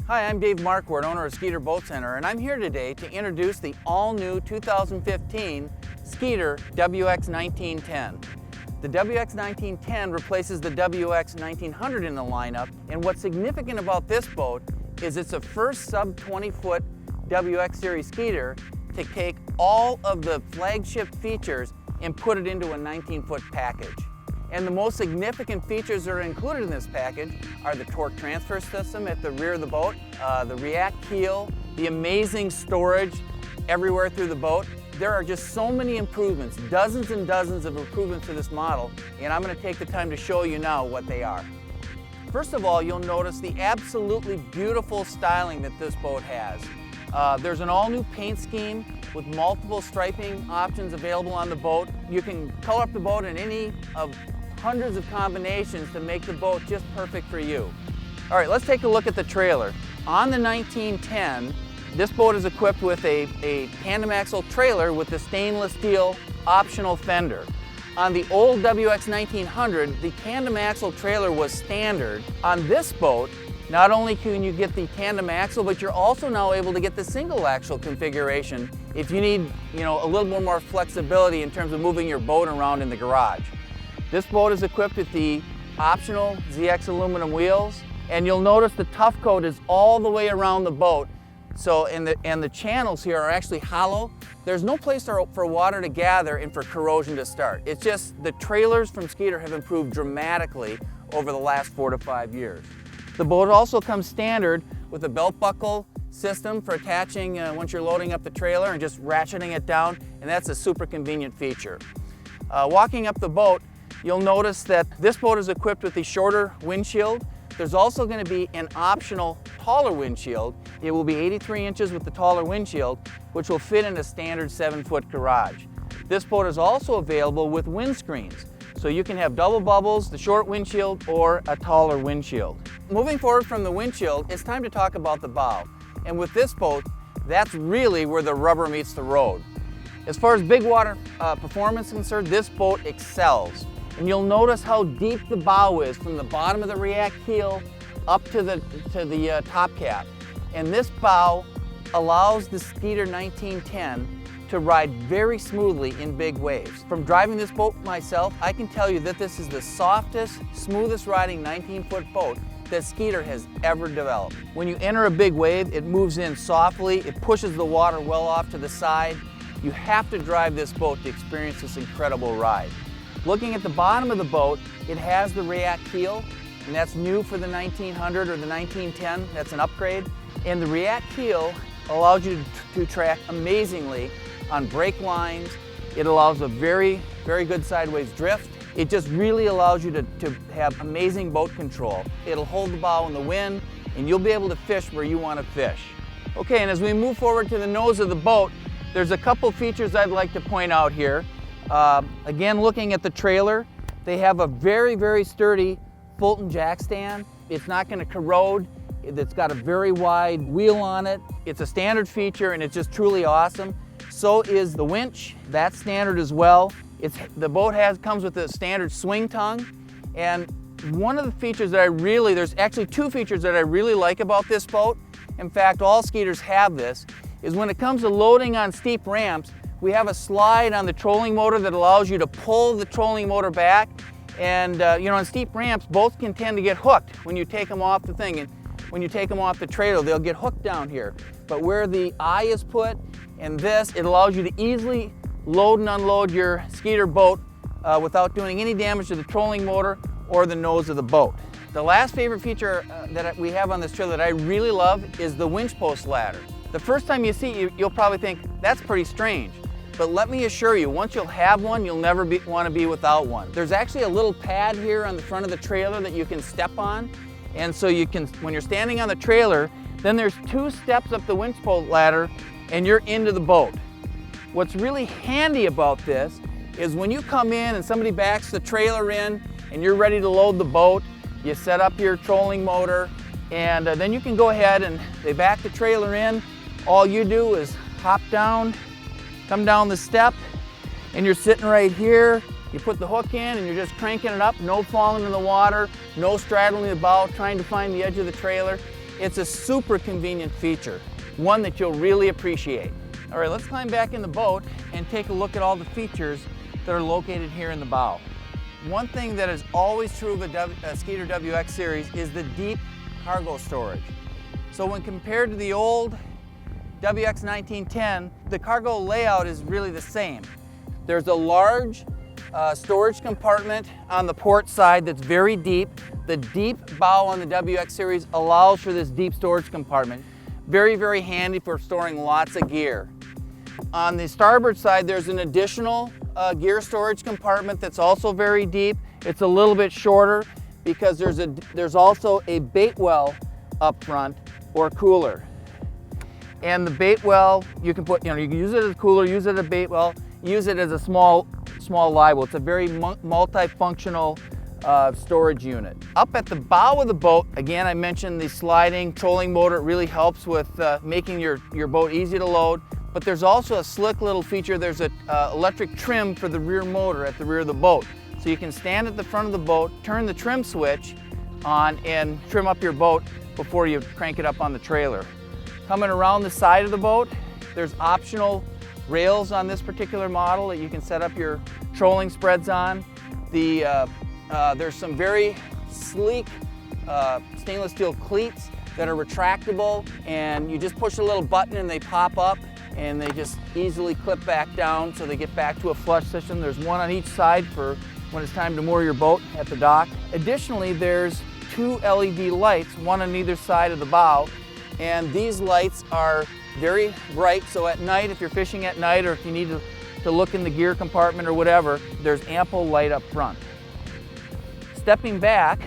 Hi, I'm Dave Marquardt, owner of Skeeter Boat Center, and I'm here today to introduce the all-new 2015 Skeeter WX1910. The WX1910 replaces the WX1900 in the lineup, and what's significant about this boat is it's a first sub-20-foot WX Series Skeeter to take all of the flagship features and put it into a 19-foot package. And the most significant features that are included in this package are the torque transfer system at the rear of the boat, the React keel, the amazing storage everywhere through the boat. There are just so many improvements, dozens and dozens of improvements to this model, and I'm going to take the time to show you now what they are. First of all, you'll notice the absolutely beautiful styling that this boat has. There's an all-new paint scheme with multiple striping options available on the boat. You can color up the boat in any of hundreds of combinations to make the boat just perfect for you. All right, let's take a look at the trailer. On the 1910, this boat is equipped with a tandem axle trailer with the stainless steel optional fender. On the old WX 1900, the tandem axle trailer was standard. On this boat, not only can you get the tandem axle, but you're also now able to get the single axle configuration if you need, a little more flexibility in terms of moving your boat around in the garage. This boat is equipped with the optional ZX aluminum wheels, and you'll notice the tough coat is all the way around the boat. So, and the channels here are actually hollow. There's no place for water to gather and for corrosion to start. It's just the trailers from Skeeter have improved dramatically over the last 4 to 5 years. The boat also comes standard with a belt buckle system for attaching once you're loading up the trailer and just ratcheting it down, and that's a super convenient feature. Walking up the boat, you'll notice that this boat is equipped with the shorter windshield. There's also going to be an optional taller windshield. It will be 83 inches with the taller windshield, which will fit in a standard 7-foot garage. This boat is also available with windscreens, so you can have double bubbles, the short windshield, or a taller windshield. Moving forward from the windshield, it's time to talk about the bow. And with this boat, that's really where the rubber meets the road. As far as big water performance is concerned, this boat excels. And you'll notice how deep the bow is from the bottom of the React keel up to the top cap. And this bow allows the Skeeter 1910 to ride very smoothly in big waves. From driving this boat myself, I can tell you that this is the softest, smoothest riding 19-foot boat that Skeeter has ever developed. When you enter a big wave, it moves in softly, it pushes the water well off to the side. You have to drive this boat to experience this incredible ride. Looking at the bottom of the boat, it has the React keel, and that's new for the 1900 or the 1910. That's an upgrade. And the React keel allows you to track amazingly on brake lines. It allows a very, very good sideways drift. It just really allows you to have amazing boat control. It'll hold the bow in the wind, and you'll be able to fish where you want to fish. Okay, and as we move forward to the nose of the boat, there's a couple features I'd like to point out here. Again, looking at the trailer, they have a very, very sturdy Fulton jack stand. It's not going to corrode. It's got a very wide wheel on it. It's a standard feature, and it's just truly awesome. So is the winch. That's standard as well. The boat comes with a standard swing tongue, and one of the features that there's actually 2 features that I really like about this boat. In fact, all Skeeters have this, is when it comes to loading on steep ramps, we have a slide on the trolling motor that allows you to pull the trolling motor back. And on steep ramps, boats can tend to get hooked when you take them off the thing. And when you take them off the trailer, they'll get hooked down here. But where the eye is put and this, it allows you to easily load and unload your Skeeter boat without doing any damage to the trolling motor or the nose of the boat. The last favorite feature that we have on this trailer that I really love is the winch post ladder. The first time you see it, you'll probably think, that's pretty strange. But let me assure you, once you'll have one, you'll never want to be without one. There's actually a little pad here on the front of the trailer that you can step on. And so you can, when you're standing on the trailer, then there's 2 steps up the winch post ladder and you're into the boat. What's really handy about this is when you come in and somebody backs the trailer in and you're ready to load the boat, you set up your trolling motor, and then you can go ahead and they back the trailer in. All you do is hop down, come down the step, and you're sitting right here. You put the hook in and you're just cranking it up, no falling in the water, no straddling the bow, trying to find the edge of the trailer. It's a super convenient feature, one that you'll really appreciate. All right, let's climb back in the boat and take a look at all the features that are located here in the bow. One thing that is always true of a Skeeter WX series is the deep cargo storage. So when compared to the old WX1910, the cargo layout is really the same. There's a large storage compartment on the port side that's very deep. The deep bow on the WX series allows for this deep storage compartment. Very, very handy for storing lots of gear. On the starboard side, there's an additional gear storage compartment that's also very deep. It's a little bit shorter because there's also a bait well up front or cooler. And the bait well, you can you can use it as a cooler, use it as a bait well, use it as a small live well. It's a very multifunctional storage unit. Up at the bow of the boat, again, I mentioned the sliding trolling motor. It really helps with making your boat easy to load. But there's also a slick little feature. There's an electric trim for the rear motor at the rear of the boat. So you can stand at the front of the boat, turn the trim switch on, and trim up your boat before you crank it up on the trailer. Coming around the side of the boat, there's optional rails on this particular model that you can set up your trolling spreads on. There's some very sleek stainless steel cleats that are retractable, and you just push a little button and they pop up and they just easily clip back down so they get back to a flush system. There's one on each side for when it's time to moor your boat at the dock. Additionally, there's two LED lights, one on either side of the bow, and these lights are very bright, so at night, if you're fishing at night or if you need to look in the gear compartment or whatever, there's ample light up front. Stepping back,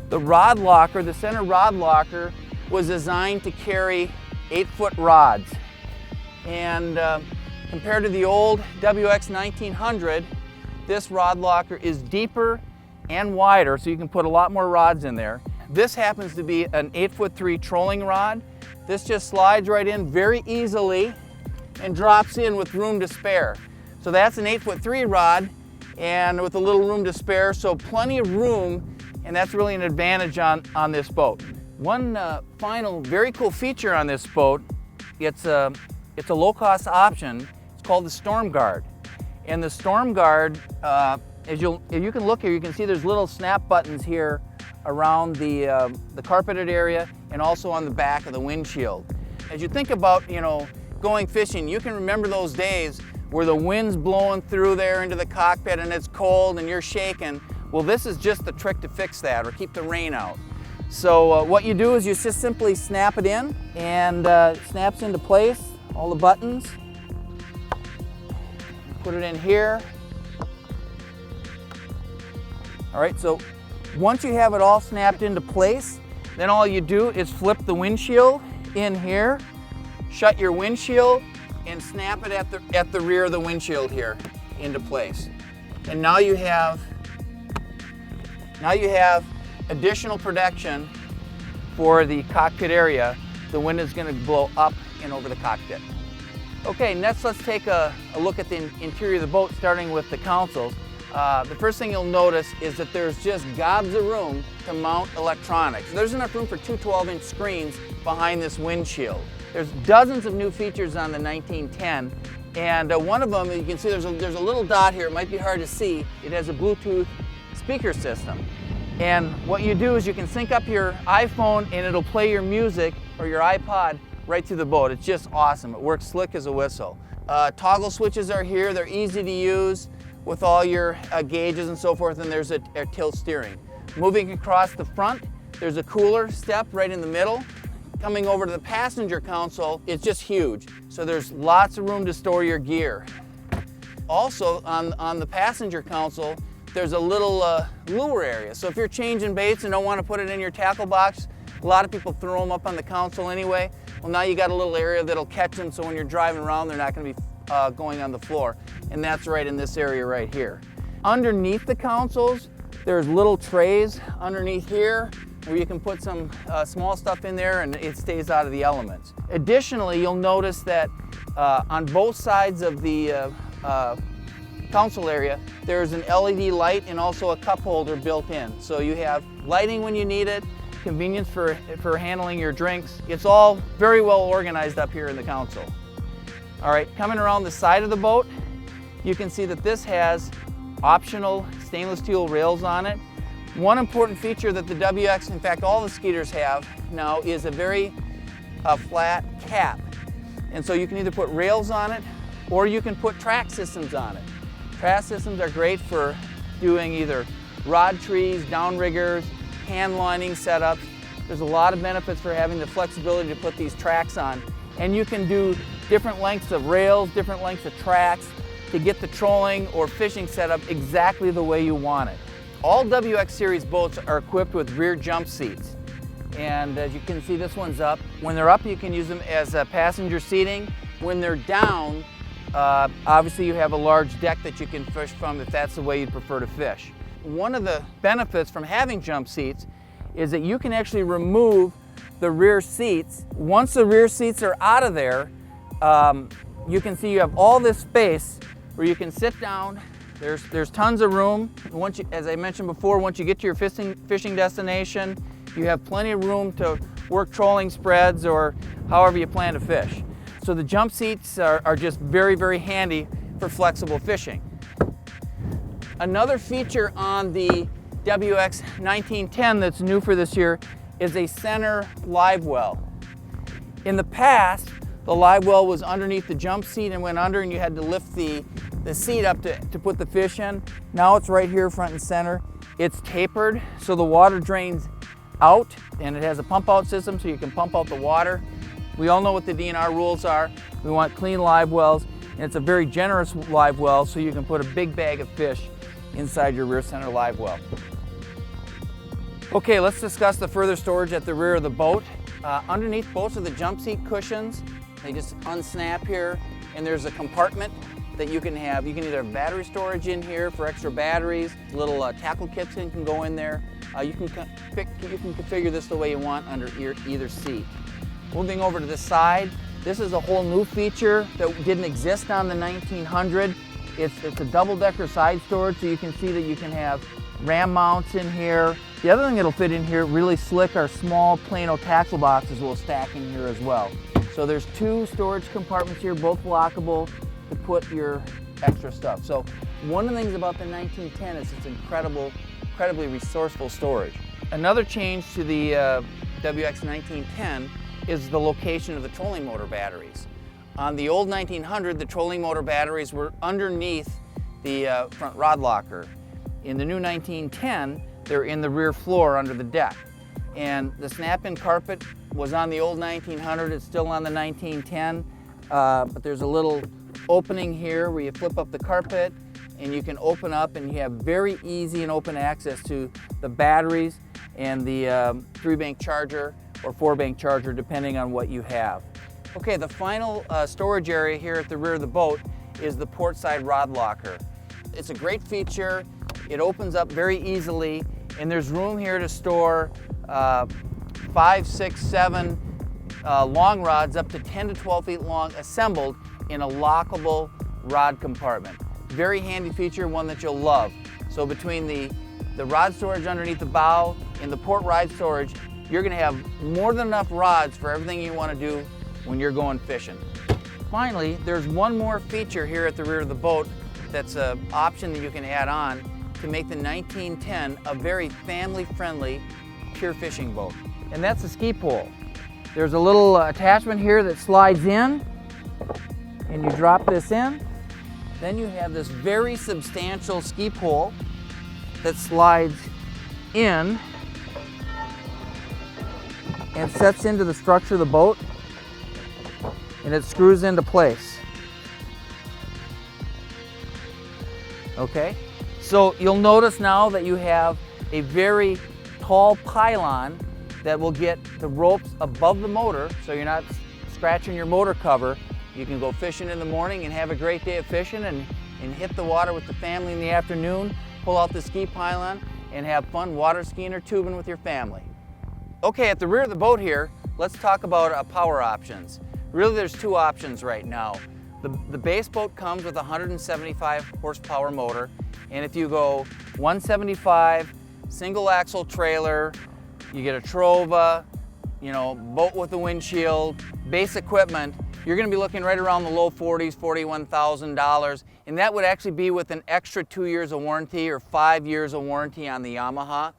the rod locker, the center rod locker, was designed to carry 8-foot rods. And compared to the old WX1900, this rod locker is deeper and wider, so you can put a lot more rods in there. This happens to be an 8'3" trolling rod. This just slides right in very easily and drops in with room to spare. So that's an 8'3" rod and with a little room to spare, so plenty of room, and that's really an advantage on this boat. One final very cool feature on this boat, it's a low-cost option. It's called the Storm Guard. And the Storm Guard, if you can look here, you can see there's little snap buttons here around the carpeted area and also on the back of the windshield. As you think about, going fishing, you can remember those days where the wind's blowing through there into the cockpit and it's cold and you're shaking. Well, this is just the trick to fix that or keep the rain out. So what you do is you just simply snap it in, and it snaps into place, all the buttons. Put it in here. All right, so once you have it all snapped into place, then all you do is flip the windshield in here, shut your windshield, and snap it at the rear of the windshield here into place. And now you have additional protection for the cockpit area. The wind is going to blow up and over the cockpit. Okay, next let's take a look at the interior of the boat, starting with the consoles. The first thing you'll notice is that there's just gobs of room to mount electronics. There's enough room for two 12-inch screens behind this windshield. There's dozens of new features on the 1910, and one of them, you can see there's a little dot here. It might be hard to see. It has a Bluetooth speaker system. And what you do is you can sync up your iPhone and it'll play your music or your iPod right through the boat. It's just awesome. It works slick as a whistle. Toggle switches are here. They're easy to use with all your gauges and so forth, and there's a tilt steering. Moving across the front, there's a cooler step right in the middle. Coming over to the passenger console, it's just huge. So there's lots of room to store your gear. Also on the passenger console, there's a little lure area. So if you're changing baits and don't want to put it in your tackle box, a lot of people throw them up on the console anyway. Well, now you got a little area that'll catch them, so when you're driving around, they're not going to be going on the floor. And that's right in this area right here. Underneath the consoles, there's little trays underneath here where you can put some small stuff in there and it stays out of the elements. Additionally, you'll notice that on both sides of the console area, there's an LED light and also a cup holder built in. So you have lighting when you need it. convenience for handling your drinks. It's all very well organized up here in the console. All right, coming around the side of the boat, you can see that this has optional stainless steel rails on it. One important feature that the WX, in fact all the Skeeters have now, is a very flat cap. And so you can either put rails on it or you can put track systems on it. Track systems are great for doing either rod trees, downriggers, hand lining setups. There's a lot of benefits for having the flexibility to put these tracks on. And you can do different lengths of rails, different lengths of tracks to get the trolling or fishing setup exactly the way you want it. All WX series boats are equipped with rear jump seats. And as you can see, this one's up. When they're up, you can use them as passenger seating. When they're down, obviously you have a large deck that you can fish from if that's the way you'd prefer to fish. One of the benefits from having jump seats is that you can actually remove the rear seats. Once the rear seats are out of there, you can see you have all this space where you can sit down. There's tons of room. Once you, as I mentioned before, once you get to your fishing destination, you have plenty of room to work trolling spreads or however you plan to fish. So the jump seats are just very, very handy for flexible fishing. Another feature on the WX1910 that's new for this year is a center live well. In the past, the live well was underneath the jump seat and went under, and you had to lift the seat up to put the fish in. Now it's right here front and center. It's tapered so the water drains out, and it has a pump out system so you can pump out the water. We all know what the DNR rules are. We want clean live wells, and it's a very generous live well so you can put a big bag of fish inside your rear center live well. Okay, let's discuss the further storage at the rear of the boat. Underneath both of the jump seat cushions, they just unsnap here, and there's a compartment that you can have. You can either have battery storage in here for extra batteries, little tackle kits can go in there. You can configure this the way you want under either seat. Moving over to this side, this is a whole new feature that didn't exist on the 1900. It's a double-decker side storage, so you can see that you can have ram mounts in here. The other thing that'll fit in here really slick are small Plano tackle boxes will stack in here as well. So there's two storage compartments here, both lockable, to put your extra stuff. So one of the things about the 1910 is it's incredibly resourceful storage. Another change to the WX1910 is the location of the trolling motor batteries. On the old 1900, the trolling motor batteries were underneath the front rod locker. In the new 1910, they're in the rear floor under the deck. And the snap-in carpet was on the old 1900, it's still on the 1910, but there's a little opening here where you flip up the carpet and you can open up, and you have very easy and open access to the batteries and the 3-bank charger or 4-bank charger depending on what you have. Okay, the final storage area here at the rear of the boat is the port side rod locker. It's a great feature. It opens up very easily, and there's room here to store 5, 6, 7 long rods up to 10 to 12 feet long assembled in a lockable rod compartment. Very handy feature, one that you'll love. So between the rod storage underneath the bow and the port rod storage, you're going to have more than enough rods for everything you want to do when you're going fishing. Finally, there's one more feature here at the rear of the boat that's an option that you can add on to make the 1910 a very family-friendly pure fishing boat, and that's the ski pole. There's a little attachment here that slides in, and you drop this in. Then you have this very substantial ski pole that slides in and sets into the structure of the boat, and it screws into place. Okay, so you'll notice now that you have a very tall pylon that will get the ropes above the motor, so you're not scratching your motor cover. You can go fishing in the morning and have a great day of fishing and hit the water with the family in the afternoon, pull out the ski pylon and have fun water skiing or tubing with your family. Okay, at the rear of the boat here, let's talk about power options. Really, there's two options right now. The base boat comes with a 175 horsepower motor, and if you go 175, single axle trailer, you get a Trova, you know, boat with a windshield, base equipment, you're going to be looking right around the low 40s, $41,000, and that would actually be with an extra 2 years of warranty or 5 years of warranty on the Yamaha.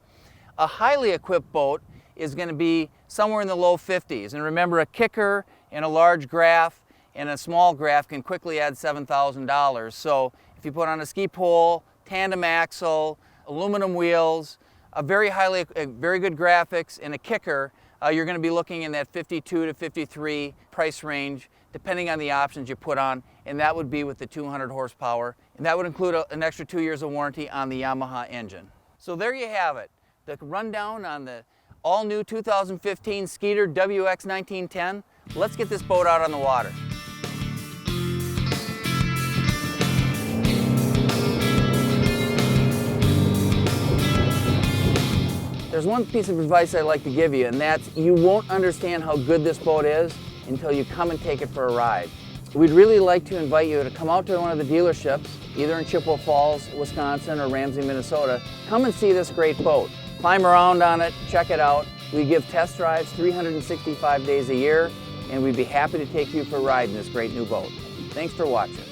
A highly equipped boat is going to be somewhere in the low 50s, and remember, a kicker and a large graph and a small graph can quickly add $7,000. So if you put on a ski pole, tandem axle, aluminum wheels, a very good graphics, and a kicker, you're going to be looking in that 52 to 53 price range, depending on the options you put on, and that would be with the 200 horsepower, and that would include an extra 2 years of warranty on the Yamaha engine. So there you have it, the rundown on the all-new 2015 Skeeter WX1910. Let's get this boat out on the water. There's one piece of advice I'd like to give you, and that's you won't understand how good this boat is until you come and take it for a ride. We'd really like to invite you to come out to one of the dealerships, either in Chippewa Falls, Wisconsin, or Ramsey, Minnesota. Come and see this great boat. Climb around on it, check it out. We give test drives 365 days a year, and we'd be happy to take you for a ride in this great new boat. Thanks for watching.